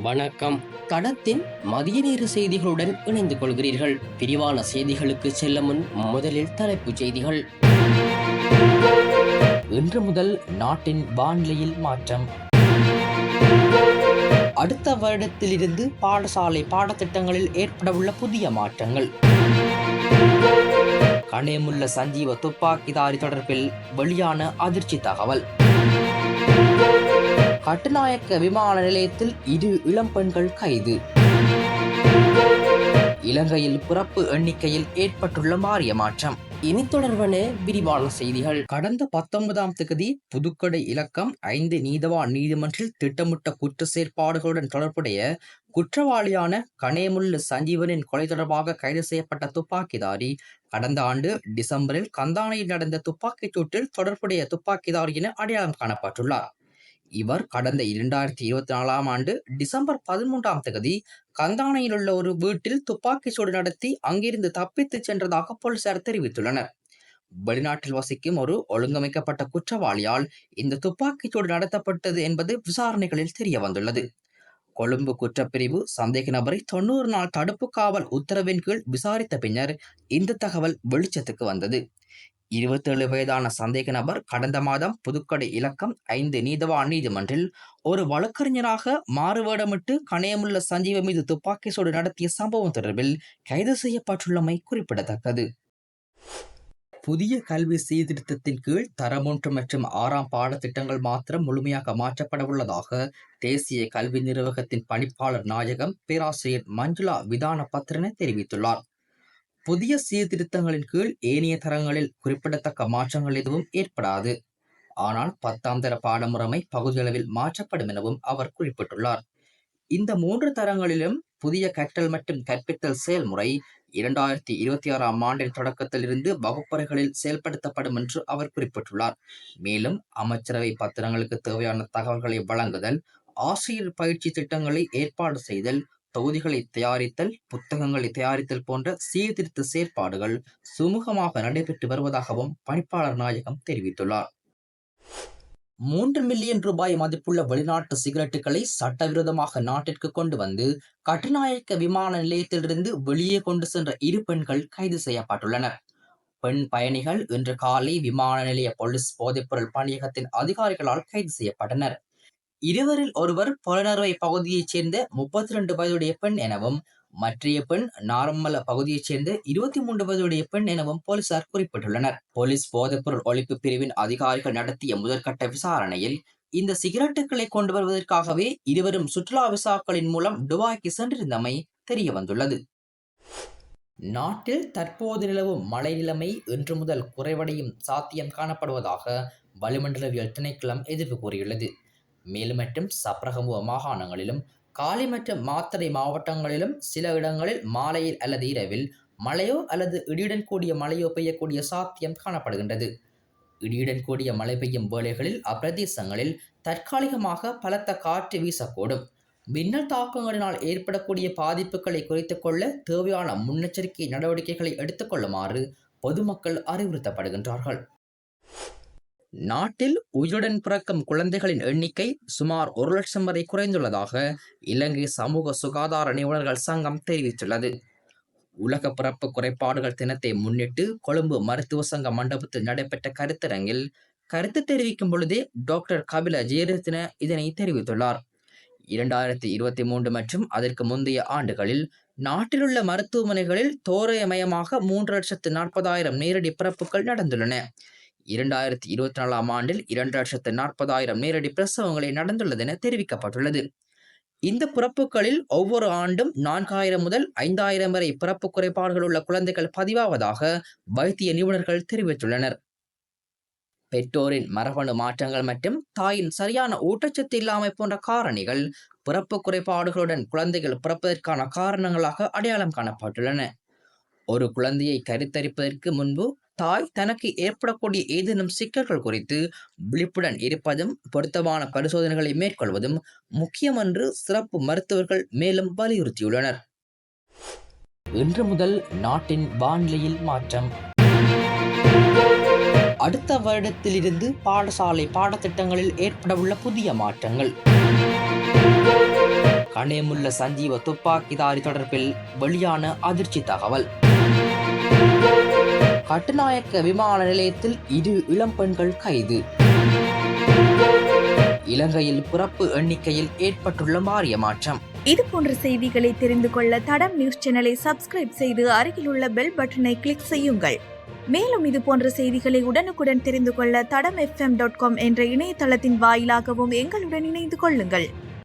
வணக்கம். தடத்தின் மதிய நேர செய்திகளுடன் இணைந்து கொள்கிறீர்கள். விரிவான செய்திகளுக்கு செல்ல முன் முதலில் தலைப்புச் செய்திகள். இன்று முதல் நாட்டின் வானிலையில் மாற்றம். அடுத்த வருடத்திலிருந்து பாடசாலை பாடத்திட்டங்களில் ஏற்படவுள்ள புதிய மாற்றங்கள். கணேமுல்ல சஞ்சீவ துப்பாக்கிதாரி தொடர்பில் வெளியான அதிர்ச்சி தகவல். கட்டுநாயக்க விமான நிலையத்தில் 2 இளம் பெண்கள் கைது. இலங்கையில் பிறப்பு எண்ணிக்கையில் ஏற்பட்டுள்ள மாறிய மாற்றம். இனி தொடர்பான விரிவான செய்திகள். கடந்த 19ஆம் தேதி புதுக்கடை இலக்கம் 5 நீதவான் நீதிமன்றில் திட்டமிட்ட குற்ற செயற்பாடுகளுடன் தொடர்புடைய குற்றவாளியான கணேமுல்ல சஞ்சீவனின் கொலை தொடர்பாக கைது செய்யப்பட்ட துப்பாக்கிதாரி கடந்த ஆண்டு டிசம்பரில் கந்தானையில் நடந்த துப்பாக்கிச் சூட்டில் தொடர்புடைய துப்பாக்கிதாரி என அடையாளம் காணப்பட்டுள்ளார். இவர் கடந்த 2024ஆம் ஆண்டு டிசம்பர் 13ஆம் தேதி கந்தானையில் உள்ள ஒரு வீட்டில் துப்பாக்கிச் சூடு நடத்தி அங்கிருந்து தப்பித்துச் சென்றதாக போலீசார் தெரிவித்துள்ளனர். வெளிநாட்டில் வசிக்கும் ஒரு ஒழுங்கமைக்கப்பட்ட குற்றவாளியால் இந்த துப்பாக்கிச் சூடு நடத்தப்பட்டது என்பது விசாரணைகளில் தெரிய வந்துள்ளது. கொழும்பு குற்றப்பிரிவு சந்தேக நபரை 90 நாள் தடுப்பு காவல் உத்தரவின் கீழ் விசாரித்த பின்னர் இந்த தகவல் வெளிச்சத்துக்கு வந்தது. 27 வயதான சந்தேக நபர் கடந்த மாதம் புதுக்கடை இலக்கம் 5 நீதவான் நீதிமன்றில் ஒரு வழக்கறிஞராக மாறுவேடமிட்டு கணேமுல்ல சஞ்சீவ மீது துப்பாக்கி சூடு நடத்திய சம்பவம் தொடர்பில் கைது செய்யப்பட்டுள்ளமை குறிப்பிடத்தக்கது. புதிய கல்வி சீர்திருத்தத்தின் கீழ் தரம் 1 மற்றும் 6ஆம் பாடத்திட்டங்கள் மாத்திரம் முழுமையாக மாற்றப்பட உள்ளதாக தேசிய கல்வி நிர்வாகத்தின் பணிப்பாளர் நாயகம் பேராசிரியர் மஞ்சுளா விதான பத்திரன தெரிவித்துள்ளார். புதிய சீர்திருத்தங்களின் கீழ் ஏனைய தரங்களில் குறிப்பிடத்தக்க மாற்றங்கள் எதுவும் ஏற்படாது. ஆனால் 10ஆம் தர பாடமுறைமை பகுதியளவில் மாற்றப்படும் எனவும் அவர் குறிப்பிட்டுள்ளார். இந்த 3 தரங்களிலும் புதிய கற்றல் மற்றும் கற்பித்தல் செயல்முறை 2026ஆம் ஆண்டின் தொடக்கத்தில் இருந்து வகுப்பறைகளில் செயல்படுத்தப்படும் என்று அவர் குறிப்பிட்டுள்ளார். மேலும் அமைச்சரவை பத்திரங்களுக்கு தேவையான தகவல்களை வழங்குதல், ஆசிரியர் பயிற்சி திட்டங்களை ஏற்பாடு செய்தல், தொகுதிகளை தயாரித்தல், புத்தகங்களை தயாரித்தல் போன்ற சீர்திருத்த செயற்பாடுகள் சுமூகமாக நடைபெற்று வருவதாகவும் பணிப்பாளர் நாயகம் தெரிவித்துள்ளார். 3 மில்லியன் ரூபாய் மதிப்புள்ள வெளிநாட்டு சிகரெட்டுகளை சட்டவிரோதமாக நாட்டிற்கு கொண்டு வந்து கட்டுநாயக்க விமான நிலையத்திலிருந்து வெளியே கொண்டு சென்ற 2 பெண்கள் கைது செய்யப்பட்டுள்ளனர். பெண் பயணிகள் இன்று காலை விமான நிலைய போலீஸ் போதைப்பொருள் பணியகத்தின் அதிகாரிகளால் கைது செய்யப்பட்டனர். இருவரில் ஒருவர் பொலனறுவை பகுதியைச் சேர்ந்த 32 வயதுடைய பெண் எனவும் மற்றைய பெண் நாரம்மல பகுதியைச் சேர்ந்த 23 வயதுடைய பெண் எனவும் போலீசார் குறிப்பிட்டுள்ளனர். போலீஸ் போதைப்பொருள் ஒழிப்பு பிரிவின் அதிகாரிகள் நடத்திய முதற்கட்ட விசாரணையில் இந்த சிகரெட்டுகளை கொண்டு வருவதற்காகவே இருவரும் சுற்றுலா விசாக்களின் மூலம் துபாய்க்கு சென்றிருந்தமை தெரிய வந்துள்ளது. நாட்டில் தற்போது நிலவும் மழை நிலைமை இன்று முதல் குறைவடையும் சாத்தியம் காணப்படுவதாக வளிமண்டலவியல் திணைக்களம் எதிர்ப்பு கூறியுள்ளது. மேலும் மற்றும் சப்ரகமுவ மாகாணங்களிலும் காலி மற்றும் மாத்தறை மாவட்டங்களிலும் சில இடங்களில் மாலையில் அல்லது இரவில் மழையோ அல்லது இடியுடன் கூடிய மழையோ பெய்யக்கூடிய சாத்தியம் காணப்படுகின்றது. இடியுடன் கூடிய மழை பெய்யும் வேளைகளில் அப்பிரதேசங்களில் தற்காலிகமாக பலத்த காற்று வீசக்கூடும். மின்னல் தாக்கங்களினால் ஏற்படக்கூடிய பாதிப்புகளை குறைத்துக் கொள்ள தேவையான முன்னெச்சரிக்கை நடவடிக்கைகளை எடுத்துக்கொள்ளுமாறு பொதுமக்கள் அறிவுறுத்தப்படுகின்றார்கள். நாட்டில் உயிருடன் பிறக்கும் குழந்தைகளின் எண்ணிக்கை சுமார் 1 லட்சம் வரை குறைந்துள்ளதாக இலங்கை சமூக சுகாதார நிபுணர்கள் சங்கம் தெரிவித்துள்ளது. உலக பிறப்பு குறைபாடுகள் தினத்தை முன்னிட்டு கொழும்பு மருத்துவ சங்க மண்டபத்தில் நடைபெற்ற கருத்தரங்கில் கருத்து தெரிவிக்கும் பொழுதே டாக்டர் கபில ஜெயரத்ன இதனை தெரிவித்துள்ளார். 2023 மற்றும் அதற்கு முந்தைய ஆண்டுகளில் நாட்டிலுள்ள மருத்துவமனைகளில் தோராயமயமாக 3,40,000 நேரடி பிறப்புகள் நடந்துள்ளன. 2024ஆம் ஆண்டில் 2,40,000 நேரடி பிரசவங்களை நடந்துள்ளதென தெரிவிக்கப்பட்டுள்ளது. இந்த பிறப்புகளில் ஒவ்வொரு ஆண்டும் 4,000 முதல் 5,000 வரை பிறப்பு குறைபாடுகள் உள்ள குழந்தைகள் பதிவாவதாக வைத்திய நிபுணர்கள் தெரிவித்துள்ளனர். பெற்றோரின் மரபணு மாற்றங்கள் மற்றும் தாயின் சரியான ஊட்டச்சத்து இல்லாமை போன்ற காரணிகள் பிறப்பு குறைபாடுகளுடன் குழந்தைகள் பிறப்பதற்கான காரணங்களாக அடையாளம் காணப்பட்டுள்ளன. ஒரு குழந்தையை கருத்தரிப்பதற்கு முன்பு தாய் தனக்கு ஏற்படக்கூடிய ஏதேனும் சிக்கல்கள் குறித்து விழிப்புடன் இருப்பதும் பொருத்தமான பரிசோதனைகளை மேற்கொள்வதும் முக்கியம் என்று சிறப்பு மருத்துவர்கள் மேலும் வலியுறுத்தியுள்ளனர். இன்று முதல் நாட்டின் வானிலையில் மாற்றம். அடுத்த வருடத்திலிருந்து பாடசாலை பாடத்திட்டங்களில் ஏற்படவுள்ள புதிய மாற்றங்கள். கணேமுல்ல சஞ்சீவ துப்பாக்கிதாரி தொடர்பில் வெளியான அதிர்ச்சி தகவல். கட்டுநாயக்க விமான நிலையத்தில் 2 இளம் பெண்கள் கைது. இலங்கையில் பிறப்பு எண்ணிக்கையில் ஏற்பட்டுள்ள மாறிய மாற்றம். இது போன்ற செய்திகளை தெரிந்து கொள்ள தடம் நியூஸ் சேனலை சப்ஸ்கிரைப் செய்து அருகில் உள்ள பெல் பட்டனை கிளிக் செய்யுங்கள். மேலும் இது போன்ற செய்திகளை உடனுக்குடன் தெரிந்து கொள்ள தடம் FM.com என்ற இணையதளத்தின் வாயிலாகவும் எங்களுடன் இணைந்து கொள்ளுங்கள்.